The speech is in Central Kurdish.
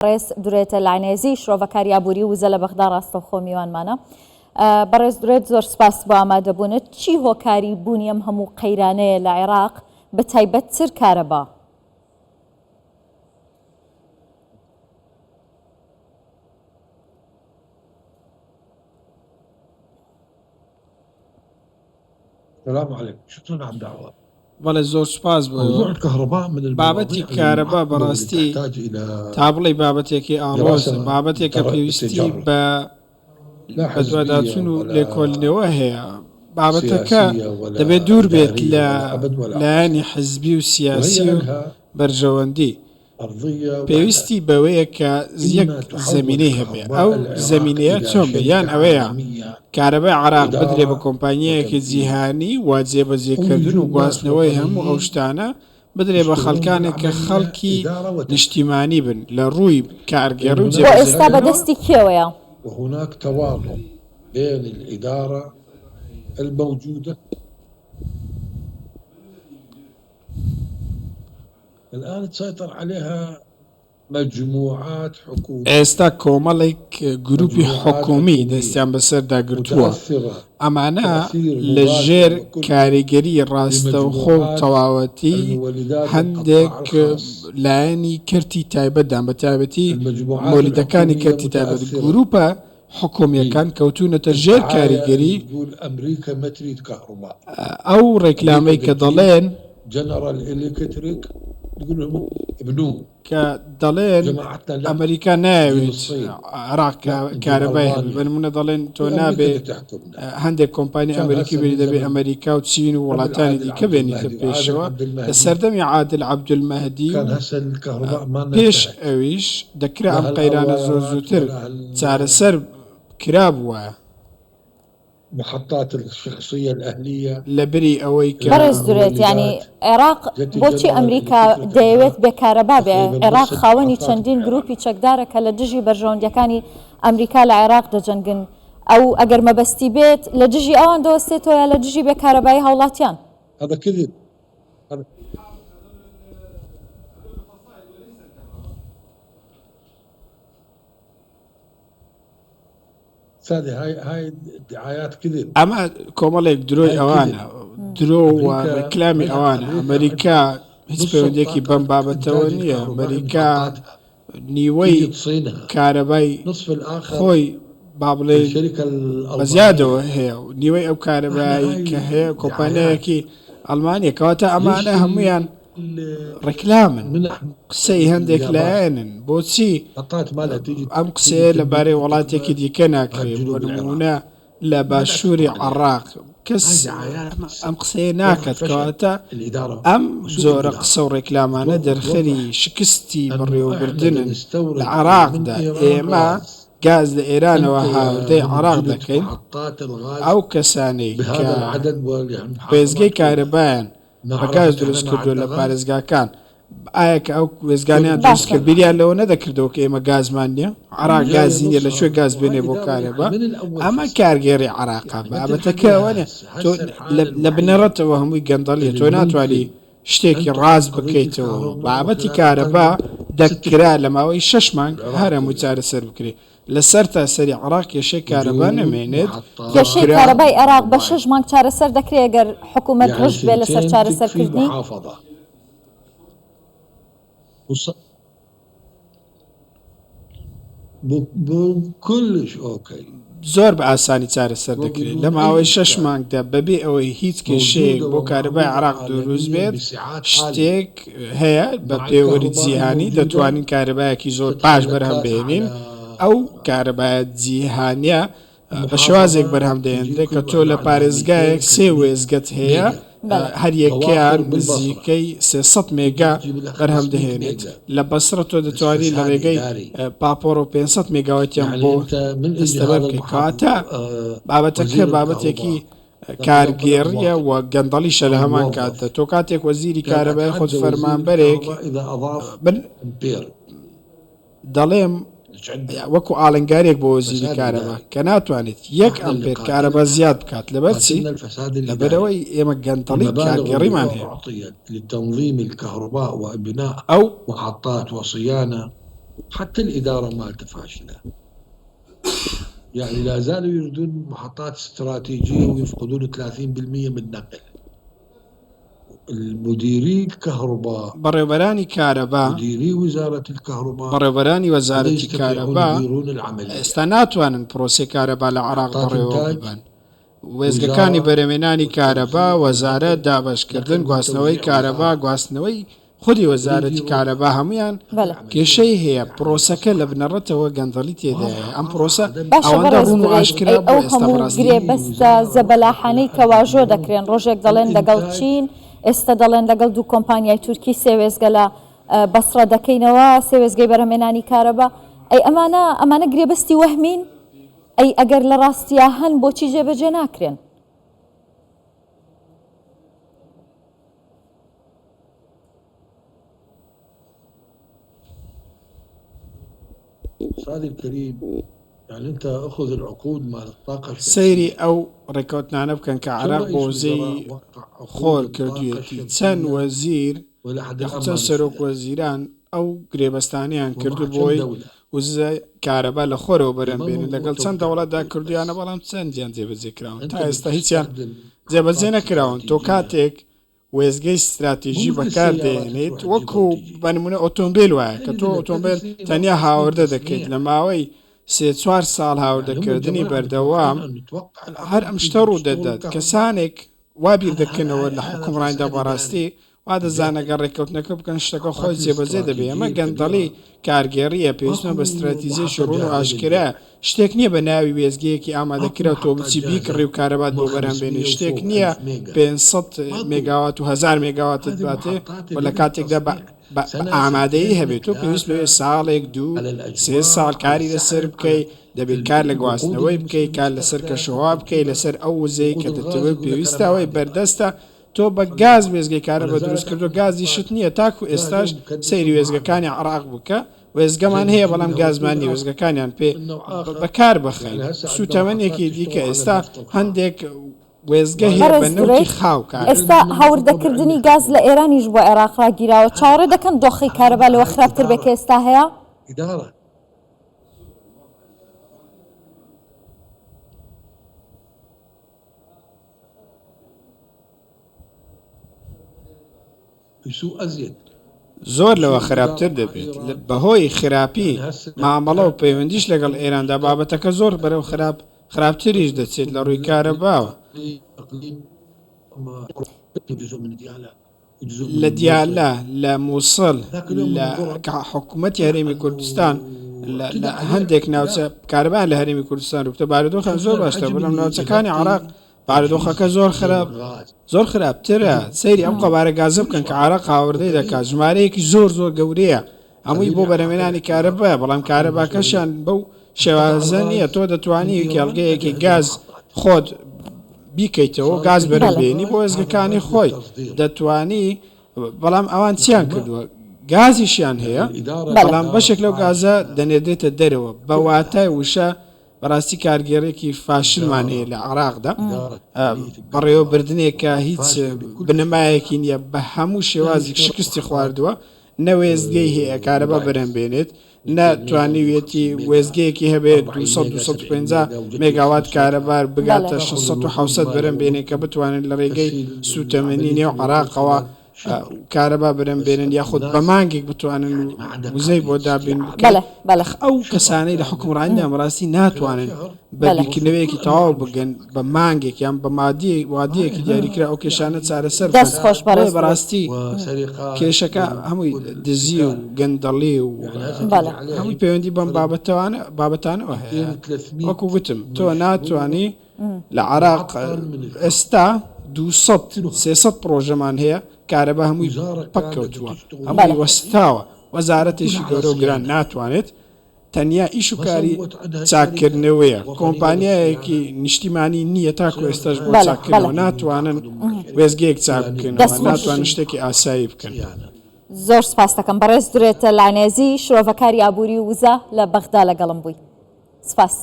ڕێز دوورێتە لانێزی شرۆڤەکاری ئابووری وزە لە بەغدا ڕاستەوخۆ میوانمانە. بەڕێز دوورێت زۆر سپاس بۆ ئامادەبوونت. چی هۆکاری بوونی ئەم هەموو قەیرانەیە لە عێراق بە تایبەتتر کارەبا؟ السلام عليكم، شكرا على الدعوة. بەڵێ زۆر سپاس بۆ بابەتی کارەبا بەڕاستی تا بڵێ بابەتێکی ئاڵۆز بابەتێکە پێویستی بە دوواداچوون و لێکۆڵینەوە هەیە. بابەتەکە دەبێت دوور بێت لە لایەنی حزبی و سیاسی و بەرژەوەندی. پێویستی بەوەیە کە یەک زەمینەی هەبێ، ئەو زەمینەیە چۆن بێ، یان ئەوەیە کارەبای عێراق بدرێ بە کۆمپانیایەکی جیهانی وا جێبەجێکردن و گواستنەوەی هەموو ئەو شتانە بدرێ بە خەڵکانێک کە خەڵکی نیشتیمانی بن لە ڕووی کارگەڕ و بۆ ئێستا بەدەستی کێوەیە؟ وهناك تواطؤ بين الإدارة الموجودة الآن تسيطر عليها مجموعات حكومية. ئێستا کۆمەڵێک گروپی حکومی دەستیان بەسەرداگرتووە، ئەمانە لە ژێر کاریگەری ڕاستەوخۆ و تەواوەتی هەندێک لایەنی کەرتی تایبەتدان، بە تایبەتی مۆلیدەکانی کەرتی تایبەت. گروپە حکومیەکان کەوتونەتە ژێر کاریگەری ئەو ڕێکلامەی کە دەڵێن کە دەڵێن ئەمریکا ناوێت عێراق کارەبای هەبێت. بەنمونە دەڵێن تۆ نابێت هەندێک کۆمپانی ئەمریکی بێت، دەبێت ئەمریکا و چین و وڵاتانی دیکە بێنیتە پێشەوە. لە سەردەمی عادل عەبدولمەهدی پێش ئەویش دەکرا ئەم قەیرانە زۆر زووتر چارەسەر کرا بووە. محطات الشخصية الأهلية لبري أوي بەڕێز دوورێت، ینی عێراق بۆچی ئەمریکا دەیەوێت بێکارەبا بێ؟ عێراق خاوەنی چەندین گروپی چەکدارە کە لە دژی بەرژەوەندیەکانی ئەمریکا لە عێراق دەجەنگن. ئەو ئەگەر مەبەستی بێت لە دژی ئەوان دەوەستێتەوە یا لە دژی بێکارەبایی هاوڵاتیان؟ هذا كذب. هاي دعايات كذب. ئەمە کۆمەڵێک درۆی ئەوانە، درۆ و ڕێکلامی ئەوانە. ئەمریکا هیچ پەیوەندێکی بەم بابەتەوە نییە. ئەمریکا نیوەی کارەبای خۆی با بڵێ بەزیادەوە هەیە و نیوەی ئەو کارەبایی کە هەیە کۆمپانیایەکی ئەڵمانیە، کەواتە ئەمانە هەموویان ڕێکلامن، قسەی هەندێک لایەنن. بۆچی ئەم قسەیە لەبارەی وڵاتێکی دیکە ناکرێت؟ بۆ نمونە لە باشووری عێراق کەس ئەم قسەیە ناکات. کەواتە ئەم جۆرە قسە و ڕێکلامانە دەرخەری شکستی بڕێوەبردنن لە عێراقدا. ئێمە گاز لە ئێرانەوە هاوردەی عێراق دەکەین. ئەو کەسانەی کە پێزگەی کارەبایان بەگاز دروست کردو لە پارێزگاکان، ئایا کە ئەو وێزگانیان دروست کرد بیریان لەوە نەدەکردەوە کە ئێمە گازمان نییە؟ عێراق گازی نییە، لەکوێ گاز بێنێ بۆ کارەبا؟ ئەمە کارگێڕی عێراقا. بابەتەکەەوە نیە لە بنەڕەتەوە هەمووی گەندەڵیە، تۆ ناتوانانی شتێکی ڕاست بکەیتەوە. بابەتی کارەبا دەکرا لە ماوەی 6 مانگ هەر هەموو چارەسەر بکرێت. لەسەر تاسەری عێراق کێشەی کارەبا نەمێنێت. کێشەی کارەبای عێراق بە 6 مانگ چارەسەر دەکرێت ئەگەر حکوومەت ڕشت بێت لەسەر چارەسەرکردنی؟ كلش اوكي، زۆر بە ئاسانی چارەسەر دەکرێت لە ماوەی 6 مانگدا بەبێ ئەوەی هیچ کێشەیەک بۆ کارەبای عێراق دروست بێت. شتێک هەیە بە پێوەری جیهانی دەتوانین کارەبایەکی زۆر باش بەرهەم بهێنین. ئەو کارەبایە جیهانیە بە شێوازێک بەرهەم دەهێنرێت کە تۆ لە پارێزگایەک 3 وێزگەت هەیە، هەر یەکەیان نزیکەی 300 مێگا بەرهەم دەهێنێت. لە بەسرە تۆ دەتوانیت لە ڕێگەی پاپۆر و 500 مێگاوەتیان بۆ ئێستەبە بکەیت. کەواتە بابەتەکە بابەتێکی کارگێڕیە و گەندەڵیشە لە هەمان کاتە. تۆ کاتێک وەزیری کارەبای خۆت فەرمانبەرێک دەڵێم وەکو ئاڵنگارێک بۆ وەزیری کارەبا کە ناتوانێت 1 ئەمپێر کارەبا زیاد بکات. لەبەرچی؟ لەبەرەوەی ئێمە گەندەڵی کارگەڕیمان هەیە. لتنظيم الكهرباء وبناء أو محطات وصيانة حتى الإدارة مالته فاشلة، يعني لا زالوا يريدون محطات استراتيجية ويفقدون 30% من النقل. المديري الكهرباء، بەڕێوەبەرانی کارەبا، مديري وزارة الكهرباء، بەڕێوەبەرانی وەزارەتی کارەبا يديرون العملية. ئێستا ناتوانن پرۆسی کارەبا لە عێراق بەڕێوە ببەن. وێزگەکانی بەرەمێنانی کارەبا، وەزارەت، دابەشکردن، گواستنەوەی کارەبا، گواستنەوەی خودی وەزارەتی کارەبا هەمویان کێشەی هەیە. پرۆسەکە لە بنەڕەتەوە گەندەڵی تێدایە. ئەم پرۆسە ئەوەندە ڕوون و ئاشکرا بۆ ئێستا بەڕاستی گرێبەستە زەبەلاحانەی کەواژۆ دەکرێن. ڕۆژێک دەڵێن لەگەڵ چین، ئێستا دەڵێن لەگەڵ دوو کۆمپانیای تورکی سێوێزگە لە بەسڕە دەکەینەوە، سێوێزگەی بەرهەمێنانی کارەبا. ئەی ئەمانە گرێبەستی وەهمین؟ ئەی ئەگەر لە ڕاستیە هەن بۆچی جێبەجێ ناکرێن؟ سعد الكريم، يعني أنت أخذ العقود مال الطاقة سەیری ئەو ڕێکەوتنانە بکەن کە عێراق بۆ وزەی خۆر کردوویەتی. چەند وەزیر چەند سەرۆک وەزیران ئەو گرێبەستانیان کردو بۆی وزە کارەبا لە خۆرەوە بەرەمبێنن لەگەڵ چەند دەوڵەتدا کردویانە، بەڵام چەندیان جێبەجێکراون. تا ئێستا هیچیان جێبەجێ نەکراون. تۆ کاتێک وێزگەی استراتیژی بەکاردێنیت، وەکو بەنمونە ئۆتۆمبیل وایە کە تۆ ئۆتۆمبیل تەنیا هاوردە دەکەیت لە ماوەی 3-4 ساڵ هاوردەکردنی بەردەوام هەر ئەم شتە ڕوو دەدات. کەسانێک وابیر دەکەنەوە لە حکومڕانیدا بەڕاستی وا دەزانەگە ڕێکەوتنەکە بکەن شتەکە خۆی جێبەجێ دەبێ. ئەمە گەندەڵی کارگێڕیە پێویستمە بە استراتیزیە شڕون و ئاشکرا. شتێک نییە بە ناوی وێزگەیەکی ئامادەکرا تۆ بچی بیکڕی و کارەبات بۆ بەرهەمبێنی. شتێک نییە 500 مێگاوات و 1000 مێگاواتت باتێ و لە کاتێکدا بە ئامادەیی هەبێت. تۆ پێویست بێ ساڵێک 2-3 ساڵ کاری لەسەر بکەیت. دەبێت کار لە گواستنەوەی بکەیت، کار لەسەر کەشەوا بکەیت، لەسەر ئەو وزەی کە دەتەوێت پێویستەوەی بەردەستە. تۆ بە گاز وێزگەی کارەبا دروست کردو، گازی شت نییە. تاکو ئێستاش سەیری وێزگەکانی عێراق بکە. وێزگەمان هەیە بەڵام گازمان نیە. وێزگەکانیان پێ بەکار بخەین. سوتەمەنێکی دیکە ئێستا هەندێک وێزگە هەیە بە نەوتی خاو کار. ئێستا هاوردەکردنی گاز لە ئێرانیش بۆ عێراق ڕاگیراوە. چاوەڕێ دەکەن دۆخی کارەبا لەوە خراپتر بێ کە ئێستا هەیە؟ إدارة يسوء أزيد. زۆر لەوە خراپتر دەبێت. بەهۆی خراپی مامەڵە و پەیوەندیش لەگەڵ ئێراندا بابەتەکە زۆر بەرەو خراپتریش دەچێت لە ڕووی کارەباوە. لە دیالە، لە مووسڵ، لە حکوومەتی هەرێمی کوردستان، لە هەندێک ناوچە کارەبان لە هەرێمی کوردستان روکتە بارودۆخە زۆر باشتر، بەڵام ناوچەکانی عێراق بارودۆخەکە زۆر خراپترە. سەیری ئەم قەبارە گازە بکەن کە عێراق هاوردەی دەکات. ژمارەیەکی زۆر گەورەیە هەمووی بۆ بەرەمێنانی کارەبایە، بەڵام کارەباکەشیان بەو شێوازە نییە. تۆ دەتوانی کێڵگەیەکی گاز خۆت بیکەیتەوە، گاز بەرەمبێنی بۆ وێزگەکانی خۆی دەتوانی، بەڵام ئەوان چیان کردووە؟ گازیشیان هەیە، بەڵام بەشێک لەو گازە دەنێدێتە دەرەوە. بە واتای وشە بەڕاستی کارگێڕێکی فاشلمان هەیە لە عێراقدا. بەڕێوەبردنێکە هیچ بنەمایەکی نییە، بە هەموو شێوازێک شکستی خواردووە. نە وێزگەی هەیە کارەبا بەرەمبێنێت، ناتوانیوێتی وێزگەیەکی هەبێت 200-250 مێگاوات کارەبار بگاتە 600-700 بەرەمبێنێت کە بتوانێت لە ڕێگەی سوتەمەنی نێو عێراقەوە کارەبا بەرەمبێنن، یاخود بە مانگێک بتوانن وزەی بۆ دابین. ئەو کەسانەی لە حکومڕانیدا بەڕاستی ناتوانن بە بیرکردنەوەیەکی تەواو بگەن بە مانگێک یان بە وادیەکی دیاریکرا ئەو کێشانە چارەسەر بەڕاستی کێشەکە هەمووی دزی و گەندەڵی و هەمووی پەیوەندی بەم بابەتانەوە هەیە. وەکو گوتم تۆ ناتوانی لە عێراق ئێستا 200-300 پرۆژەمان هەیە کارەبا هەمووی پەککەوتووە، هەمووی وەستاوە. وەزارەتێکی گەورە و گران ناتوانێت تەنیا ئیش و کاری چاکردنەوەیە. کۆمپانیایەکی نیشتیمانی نییە تاکو ئێستاش بۆ چاکردنەوە ناتوانن وێزگەیەک چاک بکەنەوە، ناتوانن شتێکی ئاسایی بکەن. زۆر سپاس دەکەم. بەڕێز درێتە لانێزی شرۆڤەکاری ئابووری وزە لە بەغدا لەگەڵم بووی. سپاس.